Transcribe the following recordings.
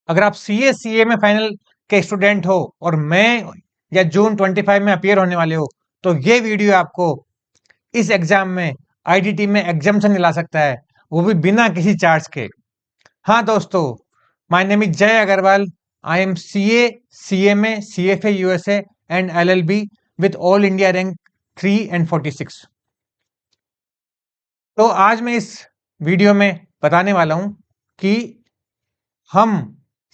अगर आप CA में फाइनल के स्टूडेंट हो और मई या जून 25 में अपियर होने वाले हो, तो ये वीडियो आपको इस एग्जाम में IDT में एग्जाम्शन दिला सकता है, वो भी बिना किसी चार्ज के। हाँ दोस्तों, my name is Jay Agarwal. I am CA, CMA, CFA USA and LLB with all India rank 3 and 46। तो आज मैं इस वीडियो में बताने वाला हूं कि हम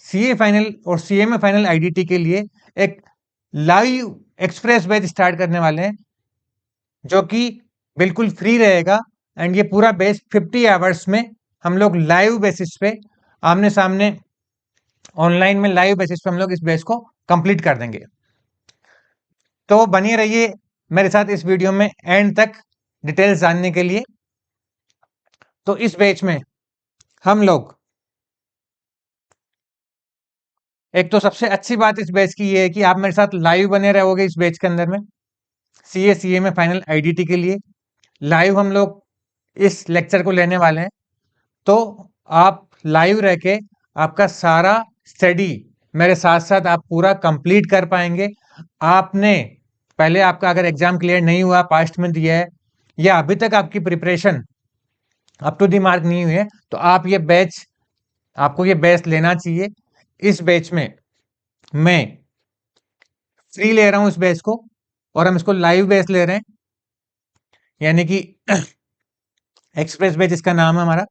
CA फाइनल और CMA फाइनल IDT के लिए एक लाइव एक्सप्रेस बैच स्टार्ट करने वाले हैं, जो कि बिल्कुल फ्री रहेगा। एंड ये पूरा बैच 50 आवर्स में हम लोग लाइव बेसिस पे, आमने सामने ऑनलाइन में लाइव बेसिस पे हम लोग इस बैच को कंप्लीट कर देंगे। तो बनिए रहिए मेरे साथ इस वीडियो में एंड तक डिटेल्स जानने के लिए। तो इस बैच में हम लोग, एक तो सबसे अच्छी बात इस बैच की ये है कि आप मेरे साथ लाइव बने रहोगे इस बैच के अंदर में। CA में फाइनल IDT के लिए लाइव हम लोग इस लेक्चर को लेने वाले हैं। तो आप लाइव रह के आपका सारा स्टडी मेरे साथ साथ आप पूरा कंप्लीट कर पाएंगे। आपने पहले, आपका अगर एग्जाम क्लियर नहीं हुआ, पास्ट में दिया है, या अभी तक आपकी preparation up to the mark नहीं हुई है, तो आपको ये बैच लेना चाहिए। इस बैच में मैं फ्री ले रहा हूं इस बैच को, और हम इसको लाइव बैच ले रहे हैं, यानी कि एक्सप्रेस बैच इसका नाम है हमारा।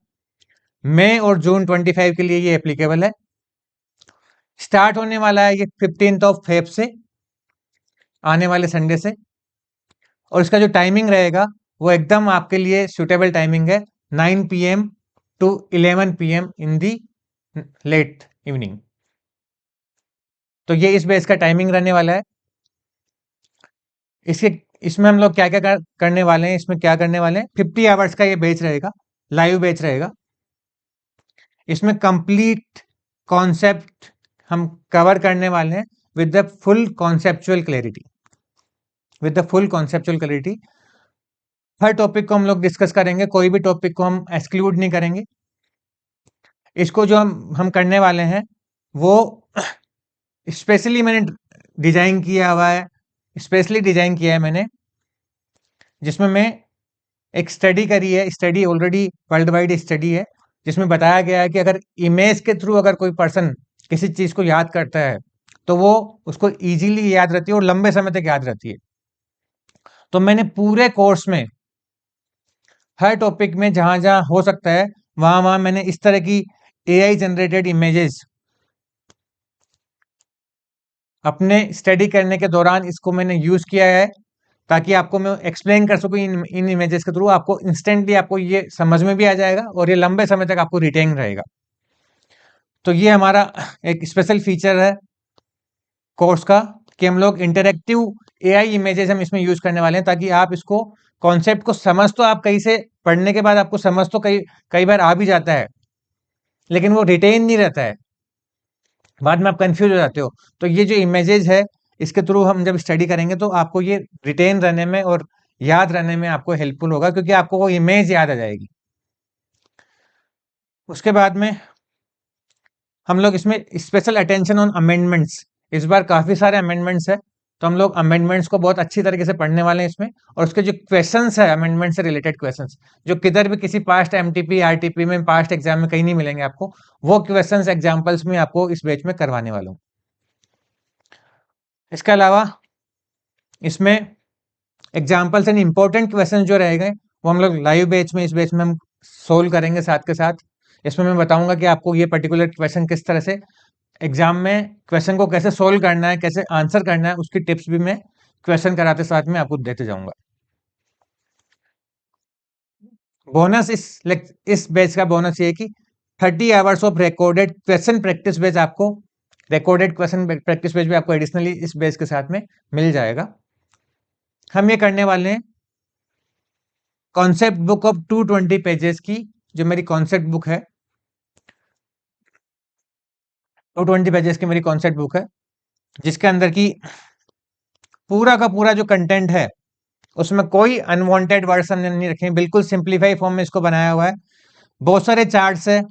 मई और जून 25 के लिए ये एप्लीकेबल है। स्टार्ट होने वाला है ये 15 फेब से, आने वाले संडे से। और इसका जो टाइमिंग रहेगा वो एकदम आपके लिए सुटेबल टाइमिंग है, 9 PM to 11 PM in the late evening. तो ये इस बेस का टाइमिंग रहने वाला है। इसके इसमें हम लोग क्या क्या करने वाले हैं, इसमें क्या करने वाले हैं, 50 आवर्स का ये बैच रहेगा, लाइव बैच रहेगा। इसमें कंप्लीट कॉन्सेप्ट हम कवर करने वाले हैं with the full conceptual clarity, her topic को हम लोग डिस्कस करेंगे, कोई भी टॉपिक को हम एक्सक्लूड नहीं करेंगे। इसको जो हम करने वाले हैं वो स्पेशली मैंने डिजाइन किया हुआ है, स्पेशली डिजाइन किया है मैंने, जिसमें मैं एक स्टडी करी है, study already world wide study है, जिसमें बताया गया है कि अगर इमेज के थ्रू अगर कोई पर्सन किसी चीज को याद करता है तो वो उसको इजीली याद रहती है और लंबे समय तक याद रहती है। तो मैंने पूरे कोर्स में हर टॉपिक में जहां जहां हो सकता है वहां वहां मैंने इस तरह की AI जनरेटेड इमेजेस अपने स्टडी करने के दौरान इसको मैंने यूज किया है, ताकि आपको मैं एक्सप्लेन कर सकूं इन इमेजेस के थ्रू। आपको इंस्टेंटली आपको ये समझ में भी आ जाएगा और ये लंबे समय तक आपको रिटेन रहेगा। तो ये हमारा एक स्पेशल फीचर है कोर्स का, कि हम लोग इंटरेक्टिव AI इमेजेस हम इसमें यूज करने वाले हैं, ताकि आप इसको कॉन्सेप्ट को समझ, तो आप कहीं से पढ़ने के बाद आपको समझ तो कई कई बार आ भी जाता है, लेकिन वो रिटेन नहीं रहता है, बाद में आप कंफ्यूज हो जाते हो। तो ये जो इमेजेस है, इसके थ्रू हम जब स्टडी करेंगे तो आपको ये रिटेन रहने में और याद रहने में आपको हेल्पफुल होगा, क्योंकि आपको वो इमेज याद आ जाएगी। उसके बाद में हम लोग इसमें स्पेशल अटेंशन ऑन अमेंडमेंट्स, इस बार काफी सारे अमेंडमेंट्स है, तो हम लोग अमेंडमेंट्स को बहुत अच्छी तरीके से पढ़ने वाले हैं इसमें। और उसके जो क्वेश्चंस है अमेंडमेंट से रिलेटेड क्वेश्चंस, जो किधर भी किसी पास्ट MTP RTP में, पास्ट एग्जाम में कहीं नहीं मिलेंगे आपको, वो क्वेश्चंस एग्जाम्पल्स में आपको इस बैच में करवाने वाला हूँ। इसके अलावा इसमें एग्जाम्पल्स एंड इंपॉर्टेंट क्वेश्चन जो रहेंगे वो हम लोग लाइव बैच में, इस बैच में हम सोल्व करेंगे साथ के साथ। इसमें मैं बताऊंगा कि आपको ये पर्टिकुलर क्वेश्चन किस तरह से एग्जाम में, क्वेश्चन को कैसे सोल्व करना है, कैसे आंसर करना है, उसकी टिप्स भी मैं क्वेश्चन कराते साथ में आपको देते जाऊंगा। बोनस इस बैच का बोनस ये है कि 30 hours of recorded question practice batch आपको, रिकॉर्डेड क्वेश्चन प्रैक्टिस बैच भी आपको एडिशनली इस बैच के साथ में मिल जाएगा। हम ये करने वाले हैं कॉन्सेप्ट बुक ऑफ 220 पेजेस की, जो मेरी कॉन्सेप्ट बुक है, 220 पेजेस की मेरी कॉन्सेप्ट बुक है, जिसके अंदर की पूरा का पूरा जो कंटेंट है उसमें कोई अनवांटेड वर्ड्स हमने नहीं रखे, बिल्कुल सिंप्लीफाई फॉर्म में इसको बनाया हुआ है। बहुत सारे चार्ट्स है,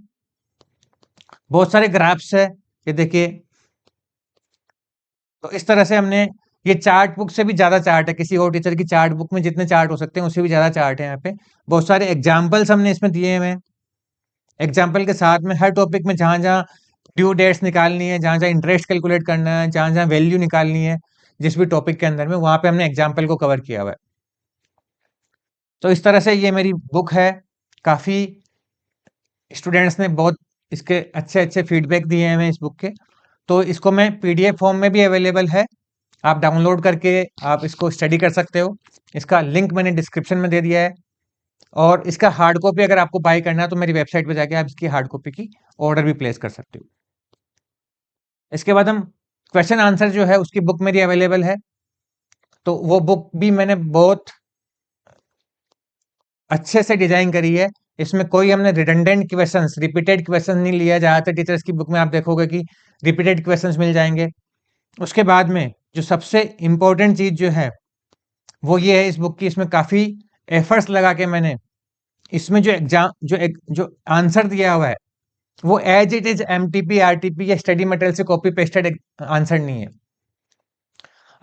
बहुत सारे ग्राफ्स है, ये देखिए, तो इस तरह से हमने ये चार्ट बुक से भी ज़्यादा चार्ट है, किसी और टीचर की चार्ट बुक में जितने चार्ट हो सकते हैं उससे भी ज़्यादा चार्ट है यहाँ पे। बहुत सारे एग्जाम्पल्स हमने इसमें दिए हुए हैं। एग्जाम्पल के साथ में हर टॉपिक में जहाँ-जहाँ ड्यू डेट्स निकालनी है, जहाँ-जहाँ इंटरेस्ट कैलकुलेट करना है, जहाँ-जहाँ वैल्यू निकालनी है, जिस भी टॉपिक के अंदर में, वहाँ पे हमने एग्जाम्पल को कवर किया हुआ है। तो इस तरह से ये मेरी बुक है। काफ़ी स्टूडेंट्स ने बहुत इसके अच्छे-अच्छे फीडबैक दिए हैं हमें इस बुक के। तो इसको मैं पीडीएफ फॉर्म में भी अवेलेबल है। आप डाउनलोड करके आप इसको स्टडी कर सकते हो। इसका लिंक मैंने डिस्क्रिप्शन में दे दिया है। और इसका हार्ड कॉपी अगर आपको बाय करना है तो मेरी वेबसाइट पे जाके आप इसकी हार्ड कॉपी की ऑर्डर भी प्लेस कर सकते हो। इसके बाद हम क्वेश्चन आंसर जो है उसकी बुक मेरी अवेलेबल है। तो वो बुक भी मैंने बहुत अच्छे से डिजाइन करी है। इसमें कोई हमने रिडंडेंट क्वेश्चंस, रिपीटेड क्वेश्चन नहीं लिया। ज़्यादातर टीचर्स की बुक में आप देखोगे कि रिपीटेड क्वेश्चंस मिल जाएंगे। उसके बाद में जो सबसे इम्पोर्टेंट चीज़ जो है वो ये है इस बुक की, इसमें काफ़ी एफर्ट्स लगा के मैंने इसमें जो एग्जाम जो आंसर दिया हुआ है वो as it is MTP RTP या स्टडी मटेरियल से कॉपी पेस्टेड आंसर नहीं है।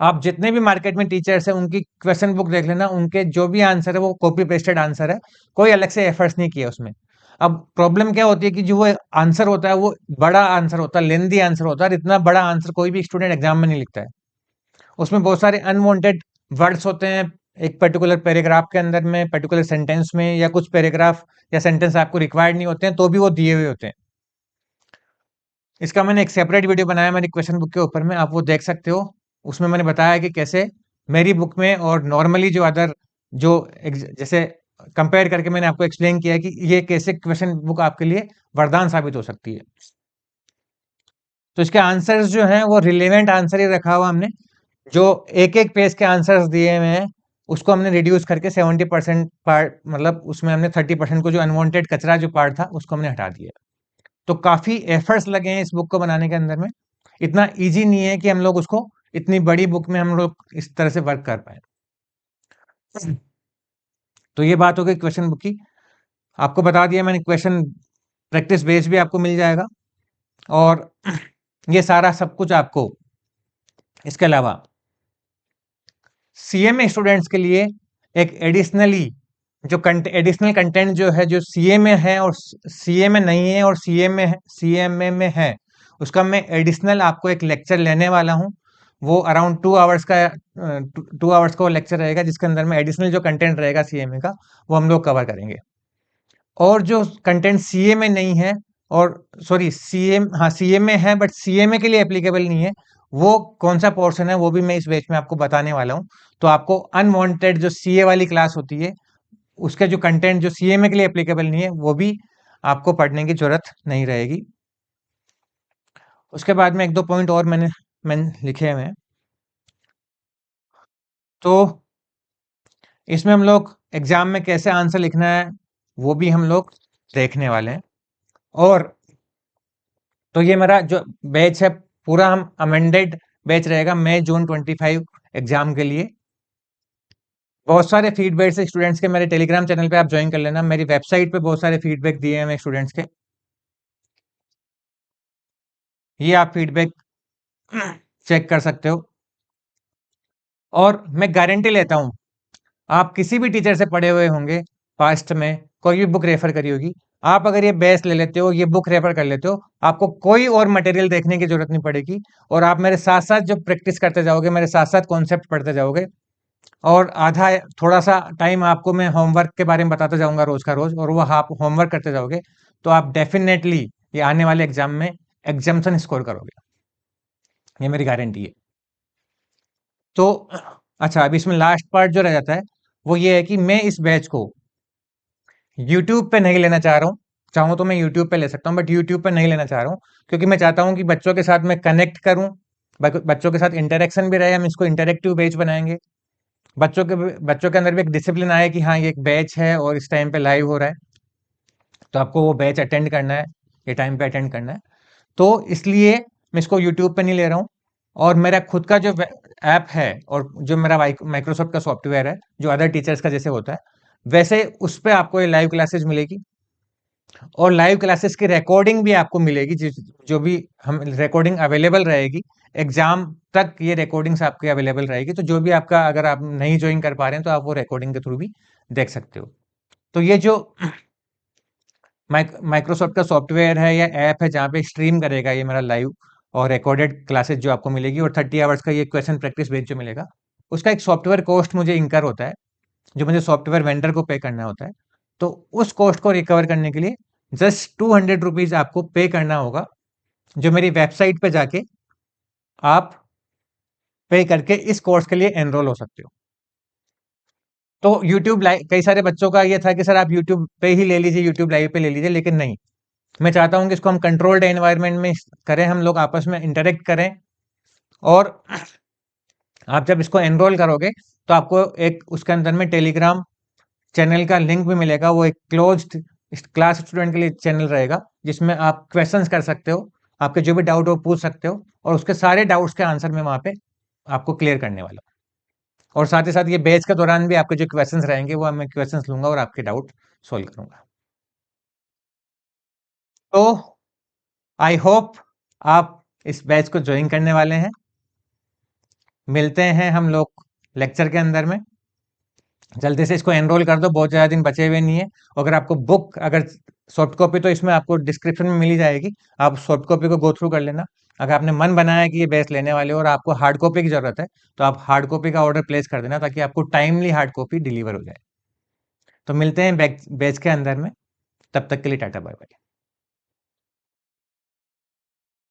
आप जितने भी मार्केट में टीचर्स हैं उनकी क्वेश्चन बुक देख लेना, उनके जो भी आंसर है वो कॉपी पेस्टेड आंसर है, कोई अलग से एफर्ट्स नहीं किया उसमें। अब प्रॉब्लम क्या होती है कि जो वो आंसर होता है वो बड़ा आंसर होता है, लेंदी आंसर होता है, और इतना बड़ा आंसर कोई भी स्टूडेंट एग्जाम में नहीं लिखता है। उसमें बहुत सारे अनवांटेड वर्ड्स होते हैं एक पर्टिकुलर पैराग्राफ के अंदर में, पर्टिकुलर सेंटेंस में, या कुछ पैराग्राफ या सेंटेंस आपको रिक्वायर्ड नहीं होते हैं तो भी वो दिए हुए होते हैं। इसका मैंने एक सेपरेट वीडियो बनाया मेरी क्वेश्चन बुक के ऊपर में, आप वो देख सकते हो। उसमें मैंने बताया कि कैसे मेरी बुक में और नॉर्मली जो अदर जो जैसे कंपेयर करके मैंने आपको एक्सप्लेन किया कि ये कैसे क्वेश्चन बुक आपके लिए वरदान साबित हो सकती है। तो इसके आंसर्स जो हैं वो रिलेवेंट आंसर ही रखा हुआ हमने। जो एक-एक पेज के आंसर्स दिए हुए हैं उसको हमने रिड्यूस करके 70% पार्ट, मतलब उसमें हमने 30% को जो अनवांटेड कचरा जो पार्ट था उसको हमने हटा दिया। तो काफ़ी एफर्ट्स लगे हैं इस बुक को बनाने के अंदर में। इतना ईज़ी नहीं है कि हम लोग उसको इतनी बड़ी बुक में हम लोग इस तरह से वर्क कर पाएँ। तो ये बात हो गई क्वेश्चन बुक की। आपको बता दिया मैंने क्वेश्चन प्रैक्टिस बेस भी आपको मिल जाएगा, और ये सारा सब कुछ आपको इसके अलावा सीएमए स्टूडेंट्स के लिए एक एडिशनली जो एडिशनल कंटेंट जो है, जो सीएमए है और सीएमए नहीं है और सीएमए में है, उसका मैं एडिशनल आपको एक लेक्चर लेने वाला हूँ। वो अराउंड 2 आवर्स का 2 आवर्स का वो लेक्चर रहेगा, जिसके अंदर में एडिशनल जो कंटेंट रहेगा सीएमए का वो हम लोग कवर करेंगे। और जो कंटेंट सीएमए नहीं है, और सॉरी सीएमए है बट सीएमए के लिए एप्लीकेबल नहीं है, वो कौन सा पोर्शन है वो भी मैं इस बैच में आपको बताने वाला हूँ। तो आपको अनवांटेड जो सीए वाली क्लास होती है उसका जो कंटेंट जो सीएमए के लिए एप्लीकेबल नहीं है वो भी आपको पढ़ने की जरूरत नहीं रहेगी। उसके बाद में एक दो पॉइंट और मैंने लिखे हुए हैं। तो इसमें हम लोग एग्जाम में कैसे आंसर लिखना है वो भी हम लोग देखने वाले हैं। और तो ये मेरा जो बैच है पूरा हम अमेंडेड बैच रहेगा मई जून 25 एग्जाम के लिए। बहुत सारे फीडबैक से स्टूडेंट्स के मेरे टेलीग्राम चैनल पे आप ज्वाइन कर लेना। मेरी वेबसाइट पे बहुत सारे फीडबैक दिए हैं मेरे स्टूडेंट्स के, ये आप फीडबैक चेक कर सकते हो। और मैं गारंटी लेता हूँ, आप किसी भी टीचर से पढ़े हुए होंगे पास्ट में, कोई भी बुक रेफर करी होगी, आप अगर ये बेस ले लेते हो, ये बुक रेफर कर लेते हो, आपको कोई और मटेरियल देखने की जरूरत नहीं पड़ेगी। और आप मेरे साथ साथ जो प्रैक्टिस करते जाओगे, मेरे साथ साथ कॉन्सेप्ट पढ़ते जाओगे, और आधा थोड़ा सा टाइम आपको मैं होमवर्क के बारे में बताता जाऊंगा रोज का रोज, और वो आप होमवर्क करते जाओगे तो आप डेफिनेटली ये आने वाले एग्जाम में एग्जाम्सन स्कोर करोगे, ये मेरी गारंटी है। तो अच्छा, अब इसमें लास्ट पार्ट जो रह जाता है वो ये है कि मैं इस बैच को यूट्यूब पे नहीं लेना चाह रहा हूँ। चाहूँ तो मैं यूट्यूब पे ले सकता हूँ बट यूट्यूब पे नहीं लेना चाह रहा हूँ, क्योंकि मैं चाहता हूँ कि बच्चों के साथ मैं कनेक्ट करूँ, बच्चों के साथ इंटरेक्शन भी रहे। हम इसको इंटरेक्टिव बैच बनाएंगे, बच्चों के अंदर भी एक डिसिप्लिन आए कि हाँ ये एक बैच है और इस टाइम पे लाइव हो रहा है, तो आपको वो बैच अटेंड करना है, ये टाइम पे अटेंड करना है। तो इसलिए मैं इसको यूट्यूब पे नहीं ले रहा हूँ। और मेरा खुद का जो ऐप है और जो मेरा माइक्रोसॉफ्ट का सॉफ्टवेयर है, जो अदर टीचर्स का जैसे होता है वैसे उस पे आपको ये लाइव क्लासेस मिलेगी। और लाइव क्लासेस की रिकॉर्डिंग भी आपको मिलेगी, जो भी हम रिकॉर्डिंग अवेलेबल रहेगी एग्जाम तक, ये रिकॉर्डिंग्स आपकी अवेलेबल रहेगी। तो जो भी आपका, अगर आप नहीं ज्वाइन कर पा रहे हैं तो आप वो रिकॉर्डिंग के थ्रू भी देख सकते हो। तो ये जो माइक्रोसॉफ्ट का सॉफ्टवेयर है या ऐप है जहाँ पे स्ट्रीम करेगा ये मेरा लाइव और रिकॉर्डेड क्लासेस जो आपको मिलेगी, और 30 आवर्स का ये क्वेश्चन प्रैक्टिस बेस जो मिलेगा, उसका एक सॉफ्टवेयर कॉस्ट मुझे इंकर होता है, जो मुझे सॉफ्टवेयर वेंडर को पे करना होता है। तो उस कॉस्ट को रिकवर करने के लिए जस्ट 200 रुपीज आपको पे करना होगा, जो मेरी वेबसाइट पे जाके आप पे करके इस कोर्स के लिए एनरोल हो सकते हो। तो यूट्यूब लाइव, कई सारे बच्चों का ये था कि सर आप यूट्यूब पे ही ले लीजिए, यूट्यूब लाइव पे ले लीजिए, लेकिन नहीं, मैं चाहता हूं कि इसको हम कंट्रोल्ड एनवायरनमेंट में करें, हम लोग आपस में इंटरेक्ट करें। और आप जब इसको एनरोल करोगे तो आपको एक उसके अंदर में टेलीग्राम चैनल का लिंक भी मिलेगा। वो एक क्लोज्ड क्लास स्टूडेंट के लिए चैनल रहेगा, जिसमें आप क्वेश्चंस कर सकते हो, आपके जो भी डाउट हो पूछ सकते हो, और उसके सारे डाउट्स के आंसर मैं वहाँ पे आपको क्लियर करने वाला हूँ। और साथ ही साथ ये बैच के दौरान भी आपके जो क्वेश्चंस रहेंगे वो मैं क्वेश्चंस लूंगा और आपके डाउट सोल्व करूंगा। तो आई होप आप इस बैच को ज्वाइन करने वाले हैं। मिलते हैं हम लोग लेक्चर के अंदर में। जल्दी से इसको एनरोल कर दो, बहुत ज़्यादा दिन बचे हुए नहीं है। अगर आपको बुक, अगर सॉफ्ट कॉपी तो इसमें आपको डिस्क्रिप्शन में मिल ही जाएगी, आप सॉफ्ट कॉपी को गो थ्रू कर लेना। अगर आपने मन बनाया है कि ये बैच लेने वाले हो और आपको हार्ड कॉपी की ज़रूरत है, तो आप हार्ड कॉपी का ऑर्डर प्लेस कर देना, ताकि आपको टाइमली हार्ड कॉपी डिलीवर हो जाए। तो मिलते हैं बैच के अंदर में, तब तक के लिए टाटा बाय बाय।